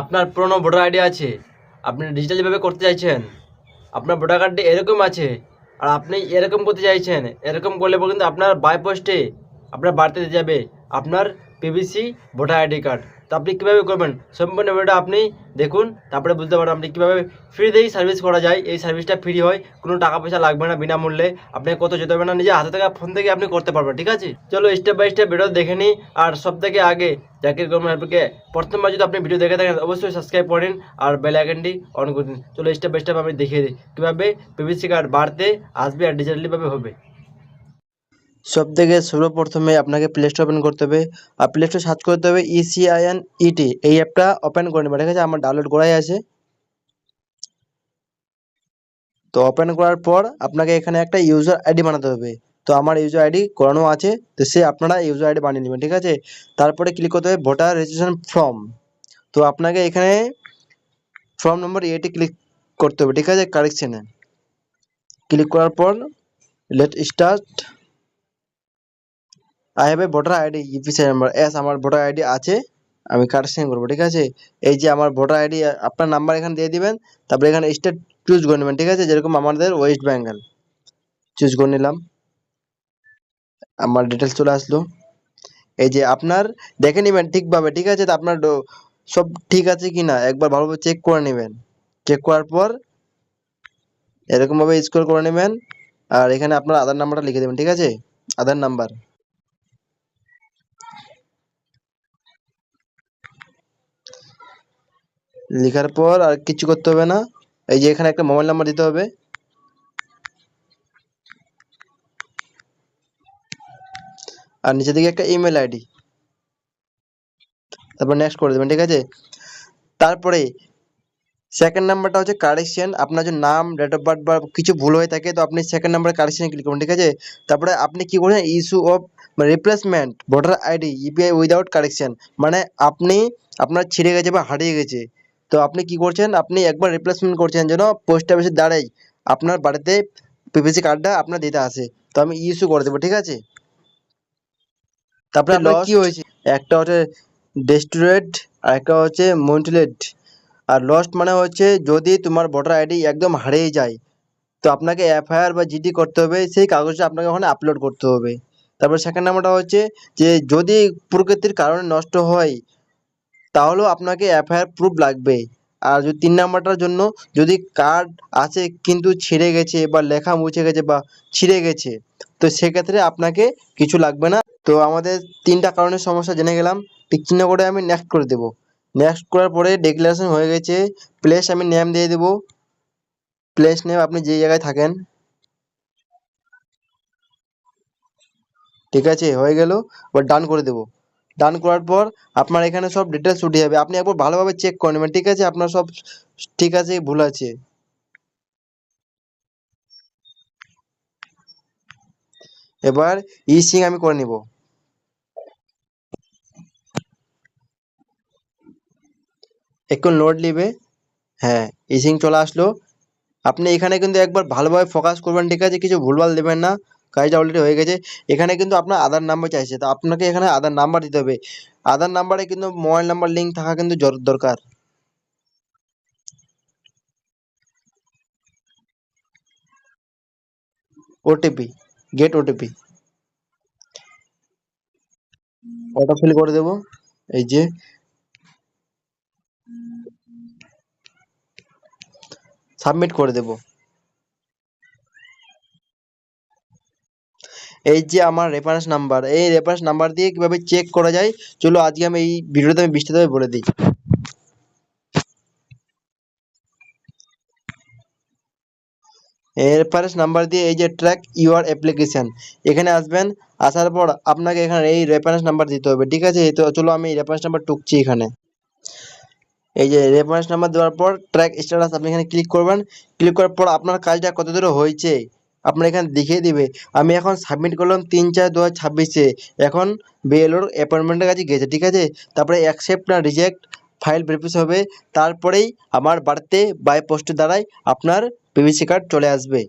আপনার পুরনো voter ID আছে, আপনি ডিজিটালিভাবে করতে চাইছেন, আপনার ভোটার কার্ডটি এরকম আছে আর আপনি এরকম করতে চাইছেন, এরকম করলে পর কিন্তু আপনার বাই পোস্টে আপনার বাড়িতে দিয়ে যাবে আপনার পিভিসি ভোটার আইডি কার্ড। তো আপনি কীভাবে করবেন সম্পূর্ণ ভিডিওটা আপনি দেখুন, তারপরে বুঝতে পারবেন আপনি কীভাবে ফ্রিতেই সার্ভিস করা যায়। এই সার্ভিসটা ফ্রি হয়, কোনো টাকা পয়সা লাগবে না, বিনামূল্যে আপনাকে কোথাও যেতে হবে না, নিজে হাতে থাকা ফোন থেকে আপনি করতে পারবেন। ঠিক আছে, চলো স্টেপ বাই স্টেপ ভিডিও দেখে নিই। আর সব থেকে আগে জাকির গভর্নমেন্ট হেল্পকে প্রথমবার যদি আপনি ভিডিও দেখে থাকেন অবশ্যই সাবস্ক্রাইব করেন আর বেল আইকনটি অন করে দিন। চলো স্টেপ বাই স্টেপ আমি দেখিয়ে দিই কীভাবে পিভিসি কার্ড বাড়তে আসবে আর ডিজিটালিভাবে হবে। সব থেকে সর্বপ্রথমে আপনাকে প্লে স্টোর ওপেন করতে হবে আর প্লে স্টোর সার্চ করতে হবে ECINET, এই অ্যাপটা ওপেন করে নেবেন। ঠিক আছে, আমার ডাউনলোড করাই আছে। তো ওপেন করার পর আপনাকে এখানে একটা ইউজার আইডি বানাতে হবে। তো আমার ইউজার আইডি করানো আছে, তো সে আপনারা ইউজার আইডি বানিয়ে নেবেন। ঠিক আছে, তারপরে ক্লিক করতে হবে ভোটার রেজিস্ট্রেশন ফর্ম। তো আপনাকে এখানে ফর্ম নম্বর 8 ক্লিক করতে হবে। ঠিক আছে, কারেকশনে ক্লিক করার পর let start. I have a voter ID UPC number. S, আমার ভোটার আইডি আছে, আমি কারেকশন করবো। ঠিক আছে, এই যে আমার ভোটার আইডি, আপনার নাম্বার এখানে দিয়ে দিবেন, তারপরে এখানে স্টেট চুজ করে নেবেন। ঠিক আছে, যেরকম আমাদের ওয়েস্ট বেঙ্গল চুজ করে নিলাম, আমার ডিটেলস চলে আসলো। এই যে আপনার দেখে নেবেন ঠিকভাবে। ঠিক আছে, তো আপনার সব ঠিক আছে কি না একবার ভালোভাবে চেক করে নেবেন। চেক করার পর এরকম ভাবে স্ক্রল করে নেবেন আর এখানে আপনার আধার নাম্বারটা লিখে দেবেন। ঠিক আছে, আধার নাম্বার লেখার পর আর কিছু করতে হবে না। এই যে এখানে একটা মোবাইল নাম্বার দিতে হবে আর নিচে দিকে একটা ইমেল আইডি, তারপর নেক্সট করে দেবেন। ঠিক আছে, তারপরে সেকেন্ড নাম্বারটা হচ্ছে কারেকশন। আপনার যে নাম, ডেট অফ বার্থ বা কিছু ভুল হয়ে থাকে তো আপনি সেকেন্ড নাম্বার কারেকশনে ক্লিক করুন। ঠিক আছে, তারপরে আপনি কি করবেন issue of replacement voter ID EPI without correction, মানে আপনি আপনার ছিঁড়ে গেছে বা হারিয়ে গেছে, তো আপনি কি করছেন, আপনি একবার রিপ্লেসমেন্ট করছেন যেন পোস্ট অফিসের দ্বারাই আপনার বাড়িতে পিভিসি কার্ডটা আপনার দিতে আসে। তো আমি ইস্যু করে দেবো। ঠিক আছে, তারপরে আপনার কি হয়েছে, একটা হচ্ছে ডেস্ট্রয়েড আর একটা হচ্ছে মন্টিলেড। আর লস্ট মানে হচ্ছে যদি তোমার ভোটার আইডি একদম হারিয়ে যায় তো আপনাকে এফআইআর বা জিডি করতে হবে, সেই কাগজটা আপনাকে ওখানে আপলোড করতে হবে। তারপর সেকেন্ড নাম্বারটা হচ্ছে যে যদি প্রকৃতির কারণে নষ্ট হয় তাহলেও আপনাকে এফআইআর প্রুফ লাগবে। আর যদি 3 নাম্বারটার জন্য যদি কার্ড আছে কিন্তু ছিঁড়ে গেছে বা লেখা মুছে গেছে বা ছিঁড়ে গেছে তো সেক্ষেত্রে আপনাকে কিছু লাগবে না। তো আমাদের 3টা কারণের সমস্যা জেনে গেলাম, টিক চিহ্ন করে আমি নেক্সট করে দেবো। নেক্সট করার পরে ডিক্লারেশন হয়ে গেছে, প্লেস আমি নেম দিয়ে দেবো, প্লেস নেম আপনি যে জায়গায় থাকেন। ঠিক আছে, হয়ে গেল, এবার ডান করে দেবো। ডান করার পর আপনার এখানে সব ডিটেলস উঠে যাবে, আপনি একবার ভালোভাবে চেক করে নেবেন। ঠিক আছে, আপনার সব ঠিক আছে ভুল আছে। এবার ই সিং আমি করে নিব। একটু লোড নিবে, হ্যাঁ ই সিং চলে আসলো। আপনি এখানে কিন্তু একবার ভালোভাবে ফোকাস করবেন। ঠিক আছে, কিছু ভুলভাল দেবেন না, কাজটা অলরেডি হয়ে গেছে। এখানে কিন্তু আপনার আধার নাম্বার চাইছে, তো আপনাকে এখানে আধার নাম্বার দিতে হবে। আধার নাম্বারে কিন্তু মোবাইল নাম্বার লিঙ্ক থাকা কিন্তু দরকার। ওটিপি, গেট ওটিপি, ওটা ফিল করে দেবো। এই যে সাবমিট করে দেব। এই যে আমার রেফারেন্স নাম্বার, এই রেফারেন্স নাম্বার দিয়ে কিভাবে চেক করা যায় চলো আজকে আমি এই ভিডিওতে আমি বিস্তারিতভাবে বলে দিই। রেফারেন্স নাম্বার দিয়ে এই যে ট্র্যাক ইউর অ্যাপ্লিকেশন, এখানে আসবেন, আসার পর আপনাকে এখানে এই রেফারেন্স নাম্বার দিতে হবে। ঠিক আছে, তো চলো আমি রেফারেন্স নাম্বার টুকছি এখানে। এই যে রেফারেন্স নাম্বার দেওয়ার পর ট্র্যাক স্ট্যাটাস আপনি এখানে ক্লিক করবেন। ক্লিক করার পর আপনার কাজটা কত দূর হয়েছে আপনার এখানে দেখিয়ে দিবে। আমি এখন সাবমিট করলাম 3/4/2026-এ, এখন বিএলওর অ্যাপয়েন্টমেন্টের কাছে গেছে। ঠিক আছে, তারপরে অ্যাকসেপ্ট না রিজেক্ট ফাইল ভেরিফিকেশন হবে, তারপরেই আমার বাড়িতে বাই পোস্টের দ্বারাই আপনার পিভিসি কার্ড চলে আসবে।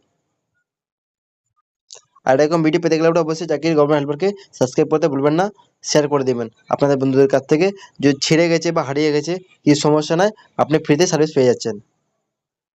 আর এরকম ভিডিও পেতে গেলে অবশ্যই চাকরি গভর্নমেন্ট হেল্পারকে সাবস্ক্রাইব করতে ভুলবেন না, শেয়ার করে দেবেন আপনাদের বন্ধুদের কাছ থেকে। যদি ছিঁড়ে গেছে বা হারিয়ে গেছে, কি সমস্যা নাই, আপনি ফ্রিতে সার্ভিস পেয়ে যাচ্ছেন।